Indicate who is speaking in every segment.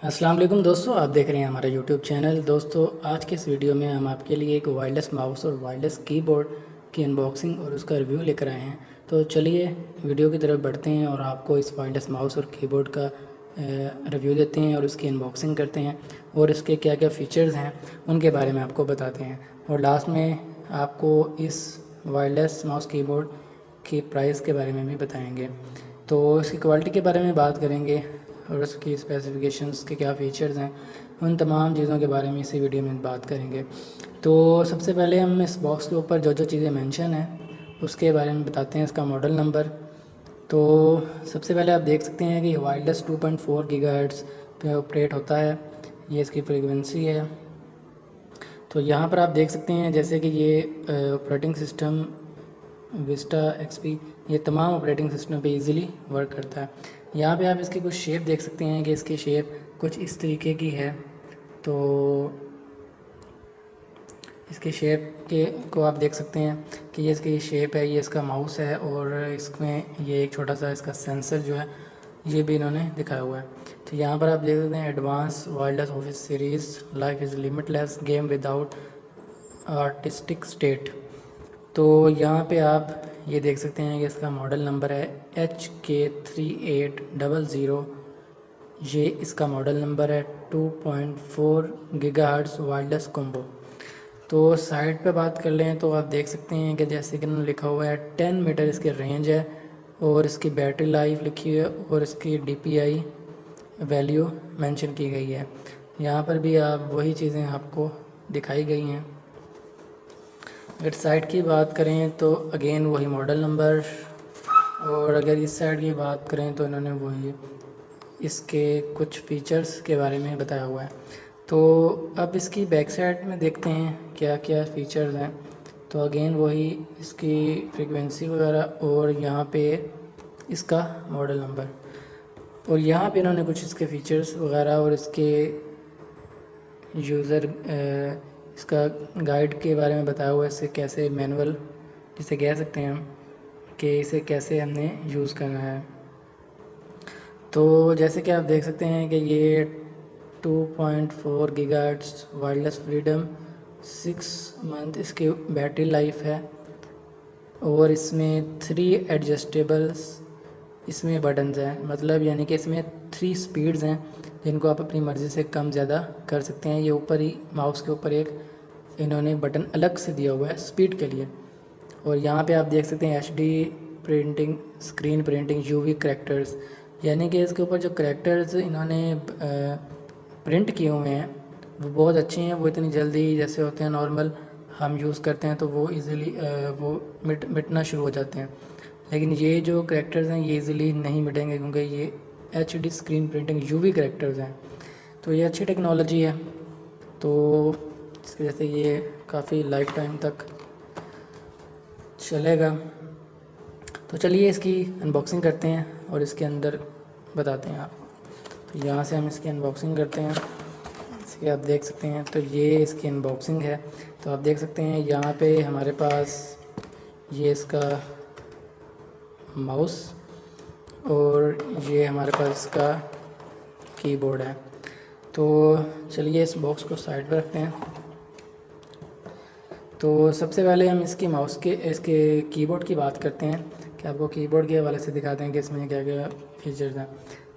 Speaker 1: अस्सलाम वालेकुम दोस्तों, आप देख रहे हैं हमारा यूट्यूब चैनल। दोस्तों, आज के इस वीडियो में हम आपके लिए एक वायरलेस माउस और वायरलेस कीबोर्ड की अनबॉक्सिंग और उसका रिव्यू लेकर आए हैं। तो चलिए वीडियो की तरफ बढ़ते हैं और आपको इस वायरलेस माउस और कीबोर्ड का रिव्यू देते हैं और उसकी अनबॉक्सिंग करते हैं और इसके क्या क्या फ़ीचर्स हैं उनके बारे में आपको बताते हैं। और लास्ट में आपको इस वायरलेस माउस कीबोर्ड की प्राइस के बारे में भी बताएंगे। तो इसकी क्वालिटी के बारे में बात करेंगे और उसकी स्पेसिफिकेशंस के क्या फ़ीचर्स हैं, उन तमाम चीज़ों के बारे में इसी वीडियो में बात करेंगे। तो सबसे पहले हम इस बॉक्स के ऊपर जो जो चीज़ें मेंशन हैं उसके बारे में बताते हैं। इसका मॉडल नंबर। तो सबसे पहले आप देख सकते हैं कि वायरलेस 2.4 गीगाहर्ट्ज़ पे ऑपरेट होता है, ये इसकी फ्रीक्वेंसी है। तो यहाँ पर आप देख सकते हैं जैसे कि ये ऑपरेटिंग सिस्टम विस्टा एक्सपी, ये तमाम ऑपरेटिंग सिस्टम पे इजीली वर्क करता है। यहाँ पे आप इसकी कुछ शेप देख सकते हैं कि इसकी शेप कुछ इस तरीके की है। तो इसकी शेप के को आप देख सकते हैं कि ये इसकी शेप है, ये इसका माउस है और इसमें ये एक छोटा सा इसका सेंसर जो है ये भी इन्होंने दिखाया हुआ है। तो यहाँ पर आप देख सकते हैं advance wireless office series, life is limitless, game without artistic state. तो यहाँ पे आप ये देख सकते हैं कि इसका मॉडल नंबर है HK3800। ये इसका मॉडल नंबर है 2.4 गीगाहर्ट्ज़ वायरलेस कॉम्बो। तो साइड पे बात कर लें तो आप देख सकते हैं कि जैसे कि उन्होंने लिखा हुआ है 10 मीटर इसकी रेंज है और इसकी बैटरी लाइफ लिखी है और इसकी DPI वैल्यू मेंशन की गई है। यहाँ पर भी आप वही चीज़ें आपको दिखाई गई हैं। अगर साइड की बात करें तो अगेन वही मॉडल नंबर, और अगर इस साइड की बात करें तो इन्होंने वही इसके कुछ फीचर्स के बारे में बताया हुआ है। तो अब इसकी बैक साइड में देखते हैं क्या क्या फ़ीचर्स हैं। तो अगेन वही इसकी फ्रीक्वेंसी वगैरह और यहाँ पे इसका मॉडल नंबर, और यहाँ पे इन्होंने कुछ इसके फ़ीचर्स वगैरह और इसके यूज़र इसका गाइड के बारे में बताया हुआ है। इसे कैसे मैनुअल जिसे कह सकते हैं हम कि इसे कैसे हमने यूज़ करना है। तो जैसे कि आप देख सकते हैं कि ये 2.4 गीगाहर्ट्ज़ वायरलेस फ्रीडम, 6 मंथ इसकी बैटरी लाइफ है और इसमें 3 एडजस्टेबल्स इसमें बटन्स हैं, मतलब यानी कि इसमें 3 स्पीड्स हैं जिनको आप अपनी मर्ज़ी से कम ज़्यादा कर सकते हैं। ये ऊपर ही माउस के ऊपर एक इन्होंने बटन अलग से दिया हुआ है स्पीड के लिए। और यहाँ पे आप देख सकते हैं HD printing, screen printing, UV characters, यानी कि इसके ऊपर जो करैक्टर्स इन्होंने प्रिंट किए हुए हैं वो बहुत अच्छे हैं। वो इतनी जल्दी जैसे होते हैं नॉर्मल हम यूज़ करते हैं तो वो इजीली वो मिटना शुरू हो जाते हैं, लेकिन ये जो करैक्टर्स हैं ये इजीली नहीं मिटेंगे क्योंकि ये HD screen printing UV characters हैं। तो ये अच्छी टेक्नोलॉजी है। तो इसकी वजह से ये काफ़ी लाइफ टाइम तक चलेगा। तो चलिए इसकी अनबॉक्सिंग करते हैं और इसके अंदर बताते हैं आपको। तो यहाँ से हम इसकी अनबॉक्सिंग करते हैं। इसके आप देख सकते हैं तो ये इसकी अनबॉक्सिंग है। तो आप देख सकते हैं यहाँ पे हमारे पास ये इसका माउस और ये हमारे पास इसका कीबोर्ड है। तो चलिए इस बॉक्स को साइड पर रखते हैं। तो सबसे पहले हम इसके कीबोर्ड की बात करते हैं कि आपको कीबोर्ड के हवाले से दिखाते हैं कि इसमें क्या क्या फीचर्स हैं।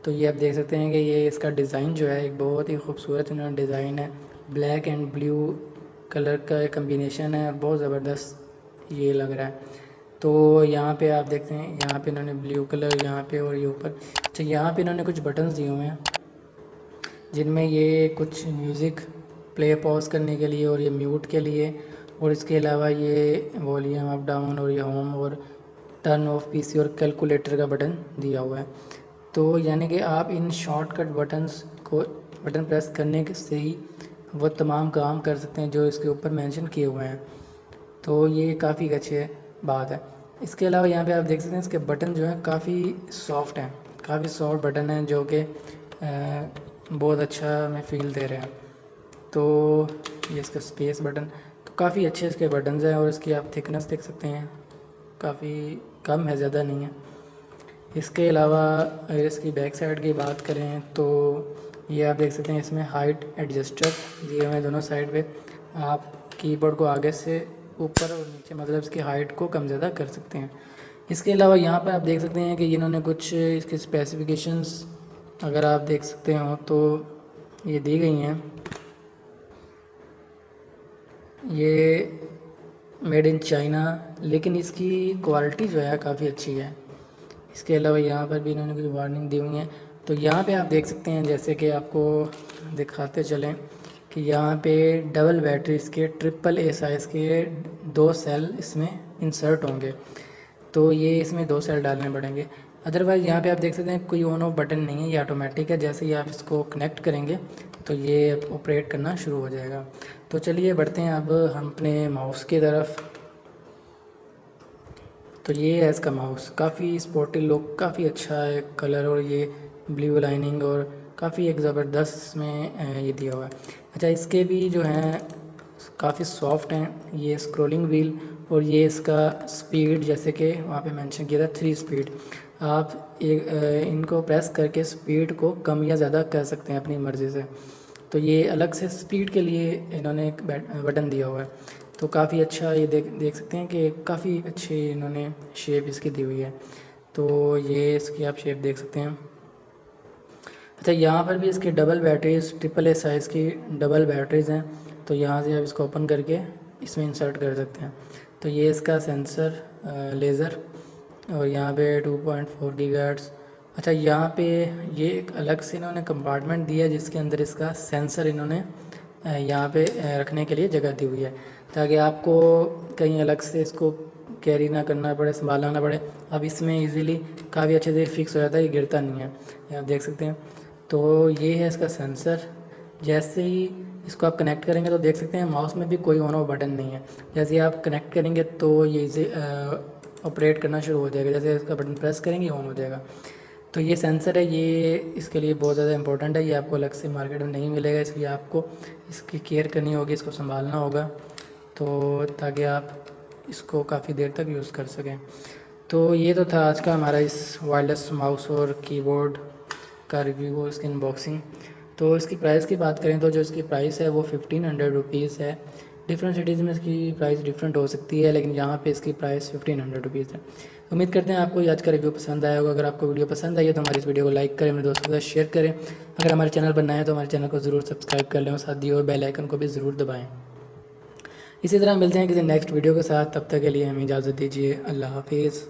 Speaker 1: तो ये आप देख सकते हैं कि ये इसका डिज़ाइन जो है एक बहुत ही खूबसूरत इन्होंने डिज़ाइन है। ब्लैक एंड ब्लू कलर का एक कम्बिनेशन है, बहुत ज़बरदस्त ये लग रहा है। तो यहाँ पे आप देखते हैं यहाँ पे इन्होंने ब्लू कलर यहाँ पे और ये ऊपर, अच्छा यहाँ पे इन्होंने कुछ बटन्स दिए हुए हैं जिनमें ये कुछ म्यूज़िक प्ले पॉज करने के लिए और ये म्यूट के लिए, और इसके अलावा ये वॉल्यूम अप डाउन और ये होम और टर्न ऑफ PC और कैलकुलेटर का बटन दिया हुआ है। तो यानी कि आप इन शॉर्टकट बटन प्रेस करने से ही वो तमाम काम कर सकते हैं जो इसके ऊपर मेंशन किए हुए हैं। तो ये काफ़ी अच्छी बात है। इसके अलावा यहाँ पे आप देख सकते हैं इसके बटन जो है काफ़ी सॉफ्ट हैं, काफ़ी सॉफ्ट बटन हैं जो कि बहुत अच्छा हमें फील दे रहे हैं। तो ये इसका स्पेस बटन, तो काफ़ी अच्छे इसके बटन्स हैं और इसकी आप थिकनेस देख सकते हैं काफ़ी कम है, ज़्यादा नहीं है। इसके अलावा अगर इसकी बैक साइड की बात करें तो ये आप देख सकते हैं इसमें हाइट एडजस्टर दिए हुए हैं दोनों साइड पे। आप कीबोर्ड को आगे से ऊपर और नीचे मतलब इसकी हाइट को कम ज़्यादा कर सकते हैं। इसके अलावा यहाँ पर आप देख सकते हैं कि इन्होंने कुछ इसके स्पेसिफिकेशंस अगर आप देख सकते हो तो ये दी गई हैं। ये मेड इन चाइना, लेकिन इसकी क्वालिटी जो है काफ़ी अच्छी है। इसके अलावा यहाँ पर भी इन्होंने कुछ वार्निंग दी हुई है। तो यहाँ पे आप देख सकते हैं, जैसे कि आपको दिखाते चलें कि यहाँ पे डबल बैटरी इसके ट्रिपल ए साइज़ के 2 सेल इसमें इंसर्ट होंगे। तो ये इसमें 2 सेल डालने पड़ेंगे। अदरवाइज़ यहाँ पे आप देख सकते हैं कोई ऑन ऑफ बटन नहीं है, ये ऑटोमेटिक है। जैसे ही आप इसको कनेक्ट करेंगे तो ये ऑपरेट करना शुरू हो जाएगा। तो चलिए बढ़ते हैं अब हम अपने माउस की तरफ। तो ये है इसका माउस, काफ़ी स्पोर्टी लुक, काफ़ी अच्छा है कलर, और ये ब्लू लाइनिंग और काफ़ी एक ज़बरदस्त इसमें ये दिया हुआ है। अच्छा, इसके भी जो हैं काफ़ी सॉफ्ट हैं ये स्क्रॉलिंग व्हील, और ये इसका स्पीड जैसे कि वहाँ पे मेंशन किया था 3 स्पीड। आप इनको प्रेस करके स्पीड को कम या ज़्यादा कर सकते हैं अपनी मर्ज़ी से। तो ये अलग से स्पीड के लिए इन्होंने एक बटन दिया हुआ है। तो काफ़ी अच्छा ये देख सकते हैं कि काफ़ी अच्छी इन्होंने शेप इसकी दी हुई है। तो ये इसकी आप शेप देख सकते हैं। अच्छा, यहाँ पर भी इसकी double batteries, triple A size की डबल बैटरीज़ हैं। तो यहाँ से आप इसको ओपन करके इसमें इंसर्ट कर सकते हैं। तो ये इसका सेंसर लेज़र, और यहाँ पे 2.4 गीगाहर्ट्ज़। अच्छा, यहाँ पे ये एक अलग से इन्होंने कंपार्टमेंट दिया है जिसके अंदर इसका सेंसर इन्होंने यहाँ पे रखने के लिए जगह दी हुई है, ताकि आपको कहीं अलग से इसको कैरी ना करना पड़े, संभालना ना पड़े। अब इसमें इजीली काफ़ी अच्छे से फिक्स हो जाता है, ये गिरता नहीं है, ये आप देख सकते हैं। तो ये है इसका सेंसर। जैसे ही इसको आप कनेक्ट करेंगे तो देख सकते हैं माउस में भी कोई ऑन ऑफ बटन नहीं है। जैसे ही आप कनेक्ट करेंगे तो ये इजी ऑपरेट करना शुरू हो जाएगा। जैसे इसका बटन प्रेस करेंगे ऑन हो जाएगा। तो ये सेंसर है, ये इसके लिए बहुत ज़्यादा इंपॉर्टेंट है। ये आपको अलग से मार्केट में नहीं मिलेगा, इसलिए आपको इसकी केयर करनी होगी, इसको संभालना होगा, तो ताकि आप इसको काफ़ी देर तक यूज़ कर सकें। तो ये तो था आज का हमारा इस वायरलेस माउस और कीबोर्ड का रिव्यू और इसकी अनबॉक्सिंग। तो इसकी प्राइस की बात करें तो जो इसकी प्राइस है वो 1500 रुपीज़ है। डिफरेंट सिटीज़ में इसकी प्राइस डिफरेंट हो सकती है, लेकिन यहाँ पे इसकी प्राइस 1500 रुपीज़ है। उम्मीद करते हैं आपको आज का रिव्यू पसंद आया होगा। अगर आपको वीडियो पसंद आई है तो हमारी इस वीडियो को लाइक करें, मेरे दोस्तों के साथ शेयर करें। अगर हमारे चैनल पर नए हैं तो हमारे चैनल को ज़रूर सब्सक्राइब कर लें और साथ दिए हुए बेल आइकन को भी ज़रूर दबाएँ। इसी तरह मिलते हैं किसी नेक्स्ट वीडियो के साथ, तब तक के लिए हमें इजाज़त दीजिए। अल्लाह हाफिज़।